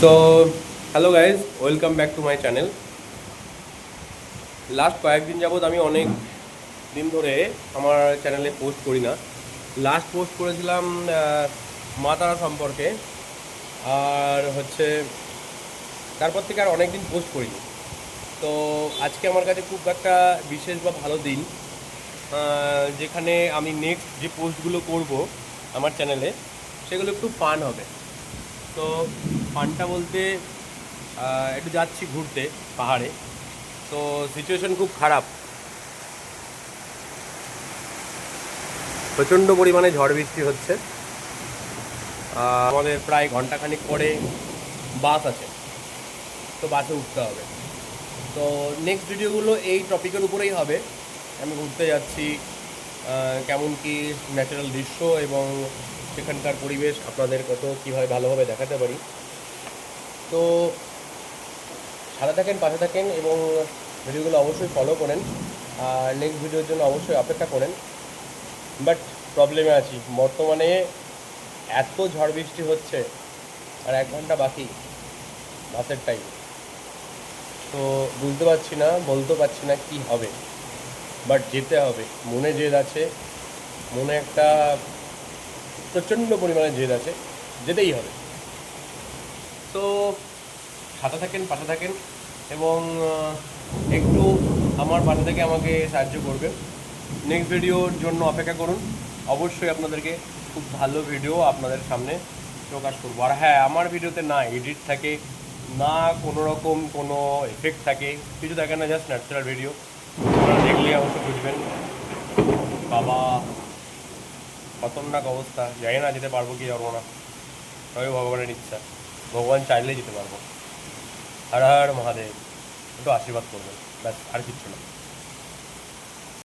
So hello guys, welcome back to my channel. Last কয়েকদিন যাবৎ আমি অনেক দিন ধরে আমার চ্যানেলে পোস্ট করি না। লাস্ট পোস্ট করেছিলাম মা তারা সম্পর্কে, আর হচ্ছে তারপর থেকে আর অনেক দিন পোস্ট করিনি। তো আজকে আমার কাছে খুব একটা বিশেষ বা ভালো দিন, যেখানে আমি নেক্সট যে পোস্টগুলো করব আমার চ্যানেলে সেগুলো একটু ফান হবে। তো ফানটা বলতে একটু যাচ্ছি ঘুরতে পাহাড়ে। তো সিচুয়েশন খুব খারাপ, প্রচণ্ড পরিমাণে ঝড় বৃষ্টি হচ্ছে। আমাদের প্রায় ঘন্টাখানিক পরে বাস আছে, তো বাসে উঠতে হবে। তো নেক্সট ভিডিওগুলো এই টপিকের উপরেই হবে। আমি ঘুরতে যাচ্ছি, কেমন কি ন্যাচারাল দৃশ্য এবং সেখানকার পরিবেশ আপনাদের কত কীভাবে ভালোভাবে দেখাতে পারি। তো সাথে থাকেন, পাশে থাকেন এবং ভিডিওগুলো অবশ্যই ফলো করেন, আর নেক্সট ভিডিওর জন্য অবশ্যই অপেক্ষা করেন। বাট প্রবলেমে আছি বর্তমানে, এত ঝড় বৃষ্টি হচ্ছে আর 1 ঘন্টা বাকি বাসের টাইম। তো বুঝতে পারছি না, বলতে পারছি না কি হবে, বাট যেতে হবে। মনে জেদ আছে, মনে একটা প্রচণ্ড পরিমাণে জেদ আছে, যেতেই হবে। তো সাথে থাকেন, পাশে থাকেন এবং একটু আমার পাশে থেকে আমাকে সাহায্য করবেন। নেক্সট ভিডিওর জন্য অপেক্ষা করুন। অবশ্যই আপনাদেরকে খুব ভালো ভিডিও আপনাদের সামনে প্রকাশ করবো। আর হ্যাঁ, আমার ভিডিওতে না এডিট থাকে, না কোনো রকম কোনো এফেক্ট থাকে, কিছু থাকে না, জাস্ট ন্যাচারাল ভিডিও। আপনারা দেখলে অবশ্য বুঝবেন। বাবা, খতরনাক অবস্থা, জানি না যেতে পারবো কি পারবো না, তবে ভগবানের ইচ্ছা। ভগবান চাইলেই যেতে পারবো। হর হর মহাদেব, একটু আশীর্বাদ করবেন, ব্যাস, আর কিচ্ছু না।